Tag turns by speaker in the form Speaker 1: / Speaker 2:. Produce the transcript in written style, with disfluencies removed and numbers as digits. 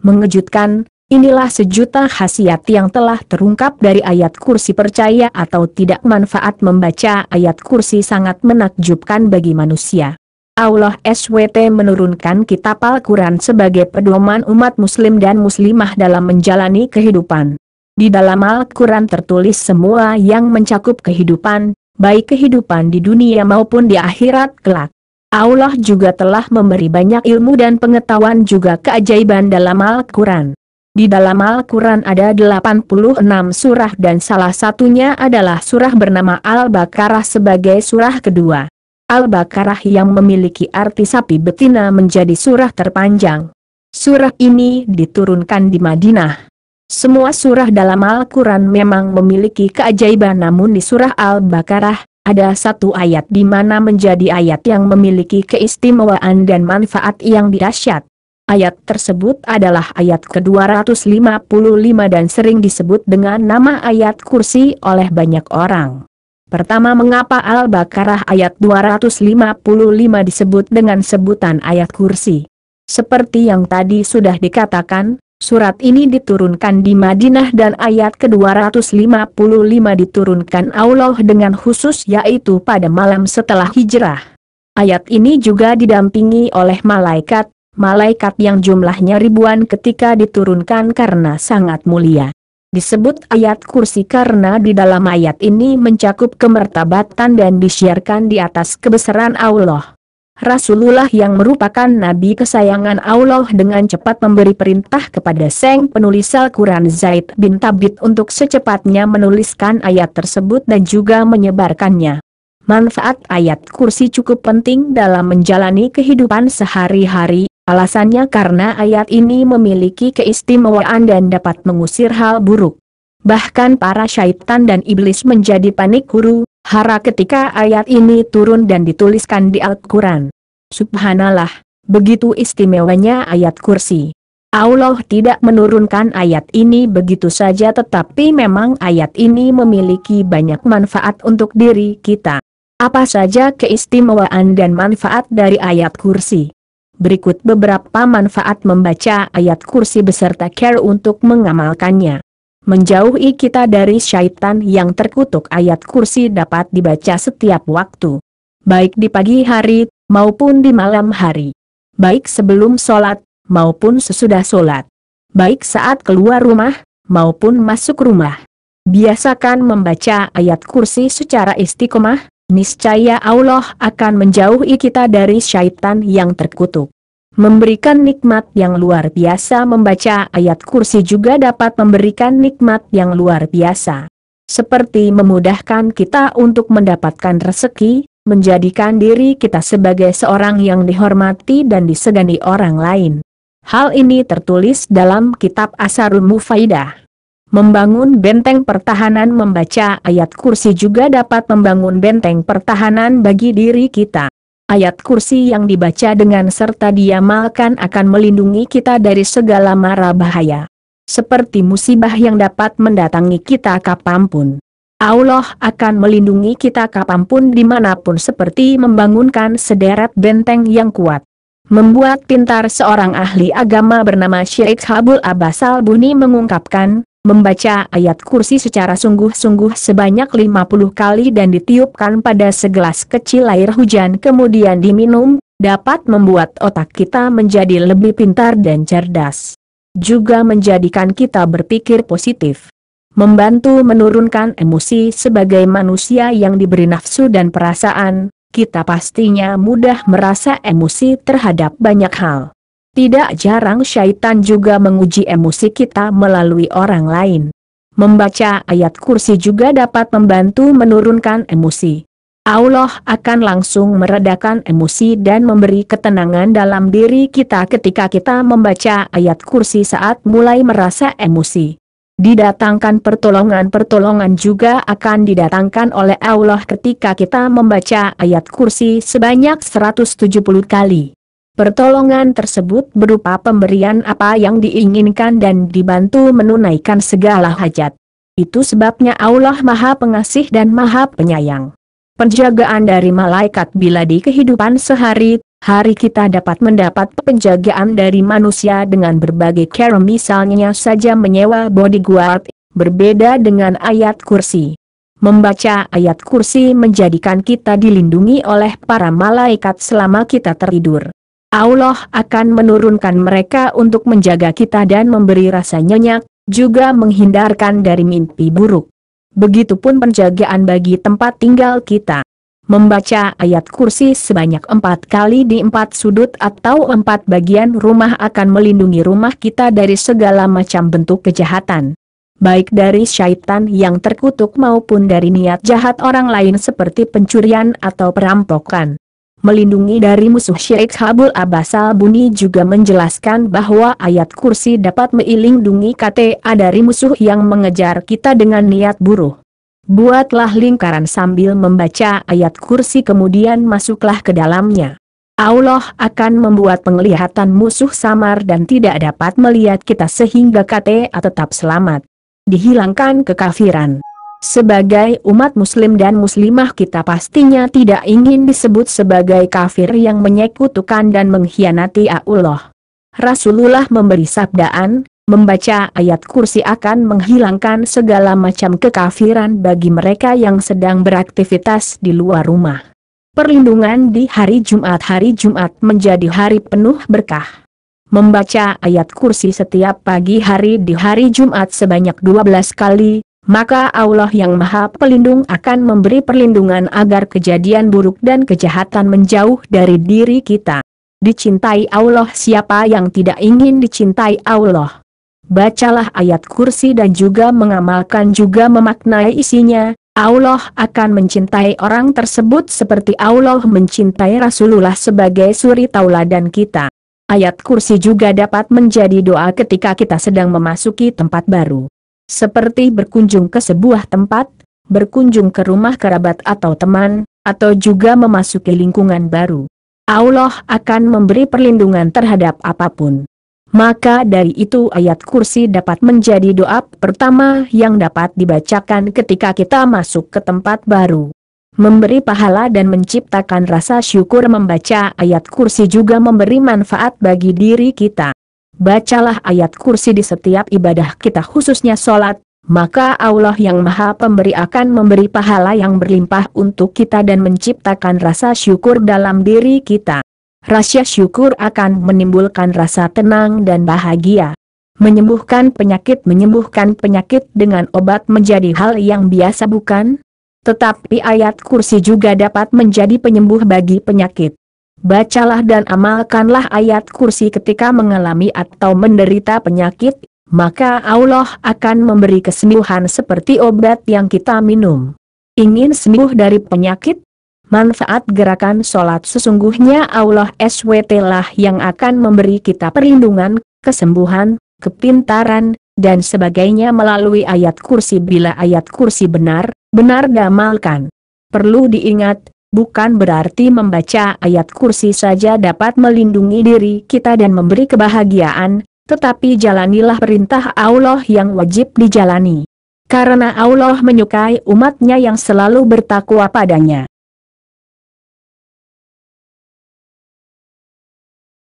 Speaker 1: mengejutkan. Inilah sejuta khasiat yang telah terungkap dari ayat kursi. Percaya atau tidak, manfaat membaca ayat kursi sangat menakjubkan bagi manusia. Allah SWT menurunkan kitab Al-Quran sebagai pedoman umat muslim dan muslimah dalam menjalani kehidupan. Di dalam Al-Quran tertulis semua yang mencakup kehidupan, baik kehidupan di dunia maupun di akhirat kelak. Allah juga telah memberi banyak ilmu dan pengetahuan juga keajaiban dalam Al-Quran. Di dalam Al-Quran ada 86 surah dan salah satunya adalah surah bernama Al-Baqarah sebagai surah kedua. Al-Baqarah yang memiliki arti sapi betina menjadi surah terpanjang. Surah ini diturunkan di Madinah. Semua surah dalam Al-Quran memang memiliki keajaiban, namun di surah Al-Baqarah ada satu ayat di mana menjadi ayat yang memiliki keistimewaan dan manfaat yang dahsyat. Ayat tersebut adalah ayat ke-255 dan sering disebut dengan nama ayat kursi oleh banyak orang. Pertama, mengapa Al-Baqarah ayat 255 disebut dengan sebutan ayat kursi? Seperti yang tadi sudah dikatakan, surat ini diturunkan di Madinah dan ayat ke-255 diturunkan Allah dengan khusus, yaitu pada malam setelah hijrah. Ayat ini juga didampingi oleh malaikat yang jumlahnya ribuan ketika diturunkan karena sangat mulia. Disebut ayat kursi karena di dalam ayat ini mencakup kemertabatan dan disiarkan di atas kebesaran Allah. Rasulullah yang merupakan nabi kesayangan Allah dengan cepat memberi perintah kepada sang penulis Al-Quran Zaid bin Thabit untuk secepatnya menuliskan ayat tersebut dan juga menyebarkannya. Manfaat ayat kursi cukup penting dalam menjalani kehidupan sehari-hari. Alasannya karena ayat ini memiliki keistimewaan dan dapat mengusir hal buruk. Bahkan para syaitan dan iblis menjadi panik huru-hara ketika ayat ini turun dan dituliskan di Al-Quran. Subhanallah, begitu istimewanya ayat kursi. Allah tidak menurunkan ayat ini begitu saja, tetapi memang ayat ini memiliki banyak manfaat untuk diri kita. Apa saja keistimewaan dan manfaat dari ayat kursi? Berikut beberapa manfaat membaca ayat kursi beserta care untuk mengamalkannya. Menjauhi kita dari syaitan yang terkutuk. Ayat kursi dapat dibaca setiap waktu, baik di pagi hari maupun di malam hari, baik sebelum sholat maupun sesudah sholat, baik saat keluar rumah maupun masuk rumah. Biasakan membaca ayat kursi secara istiqomah. Niscaya Allah akan menjauhi kita dari syaitan yang terkutuk. Memberikan nikmat yang luar biasa. Membaca ayat kursi juga dapat memberikan nikmat yang luar biasa. Seperti memudahkan kita untuk mendapatkan rezeki, menjadikan diri kita sebagai seorang yang dihormati dan disegani orang lain. Hal ini tertulis dalam kitab Asharul Mufaidah. Membangun benteng pertahanan. Membaca ayat kursi juga dapat membangun benteng pertahanan bagi diri kita. Ayat kursi yang dibaca dengan serta diamalkan akan melindungi kita dari segala mara bahaya, seperti musibah yang dapat mendatangi kita kapanpun. Allah akan melindungi kita kapanpun dimanapun, seperti membangunkan sederet benteng yang kuat. Membuat pintar. Seorang ahli agama bernama Syekh Abdul Abbas Al-Buni mengungkapkan, membaca ayat kursi secara sungguh-sungguh sebanyak 50 kali dan ditiupkan pada segelas kecil air hujan kemudian diminum, dapat membuat otak kita menjadi lebih pintar dan cerdas. Juga menjadikan kita berpikir positif. Membantu menurunkan emosi. Sebagai manusia yang diberi nafsu dan perasaan, kita pastinya mudah merasa emosi terhadap banyak hal. Tidak jarang syaitan juga menguji emosi kita melalui orang lain. Membaca ayat kursi juga dapat membantu menurunkan emosi. Allah akan langsung meredakan emosi dan memberi ketenangan dalam diri kita ketika kita membaca ayat kursi saat mulai merasa emosi. Didatangkan pertolongan juga akan didatangkan oleh Allah ketika kita membaca ayat kursi sebanyak 170 kali. Pertolongan tersebut berupa pemberian apa yang diinginkan dan dibantu menunaikan segala hajat. Itu sebabnya Allah Maha Pengasih dan Maha Penyayang. Penjagaan dari malaikat bila di kehidupan sehari, Hari kita dapat mendapat penjagaan dari manusia dengan berbagai cara, misalnya saja menyewa bodyguard, berbeda dengan ayat kursi. Membaca ayat kursi menjadikan kita dilindungi oleh para malaikat selama kita tertidur. Allah akan menurunkan mereka untuk menjaga kita dan memberi rasa nyenyak, juga menghindarkan dari mimpi buruk. Begitupun penjagaan bagi tempat tinggal kita. Membaca ayat kursi sebanyak 4 kali di 4 sudut atau 4 bagian rumah akan melindungi rumah kita dari segala macam bentuk kejahatan. Baik dari syaitan yang terkutuk maupun dari niat jahat orang lain seperti pencurian atau perampokan. Melindungi dari musuh. Syekh Habul Abbas Al-Buni juga menjelaskan bahwa ayat kursi dapat melindungi kita dari musuh yang mengejar kita dengan niat buruk. Buatlah lingkaran sambil membaca ayat kursi, kemudian masuklah ke dalamnya. Allah akan membuat penglihatan musuh samar dan tidak dapat melihat kita sehingga kita tetap selamat. Dihilangkan kekafiran. Sebagai umat muslim dan muslimah, kita pastinya tidak ingin disebut sebagai kafir yang menyekutukan dan mengkhianati Allah. Rasulullah memberi sabdaan, membaca ayat kursi akan menghilangkan segala macam kekafiran bagi mereka yang sedang beraktivitas di luar rumah. Perlindungan di hari Jumat menjadi hari penuh berkah. Membaca ayat kursi setiap pagi hari di hari Jumat sebanyak 12 kali, maka Allah yang Maha Pelindung akan memberi perlindungan agar kejadian buruk dan kejahatan menjauh dari diri kita. Dicintai Allah, siapa yang tidak ingin dicintai Allah? Bacalah ayat kursi dan juga mengamalkan juga memaknai isinya, Allah akan mencintai orang tersebut seperti Allah mencintai Rasulullah sebagai suri tauladan kita. Ayat kursi juga dapat menjadi doa ketika kita sedang memasuki tempat baru. Seperti berkunjung ke sebuah tempat, berkunjung ke rumah kerabat atau teman, atau juga memasuki lingkungan baru. Allah akan memberi perlindungan terhadap apapun. Maka dari itu ayat kursi dapat menjadi doa pertama yang dapat dibacakan ketika kita masuk ke tempat baru. Memberi pahala dan menciptakan rasa syukur. Membaca ayat kursi juga memberi manfaat bagi diri kita. Bacalah ayat kursi di setiap ibadah kita, khususnya sholat, maka Allah yang Maha Pemberi akan memberi pahala yang berlimpah untuk kita dan menciptakan rasa syukur dalam diri kita. Rasa syukur akan menimbulkan rasa tenang dan bahagia. Menyembuhkan penyakit dengan obat menjadi hal yang biasa, bukan? Tetapi ayat kursi juga dapat menjadi penyembuh bagi penyakit. Bacalah dan amalkanlah ayat kursi ketika mengalami atau menderita penyakit, maka Allah akan memberi kesembuhan seperti obat yang kita minum. Ingin sembuh dari penyakit? Manfaat gerakan sholat. Sesungguhnya Allah SWT lah yang akan memberi kita perlindungan, kesembuhan, kepintaran, dan sebagainya melalui ayat kursi. Bila ayat kursi benar-benar diamalkan. Perlu diingat, bukan berarti membaca ayat kursi saja dapat melindungi diri kita dan memberi kebahagiaan, tetapi jalanilah perintah Allah yang wajib dijalani. Karena Allah menyukai umatnya yang selalu bertakwa padanya.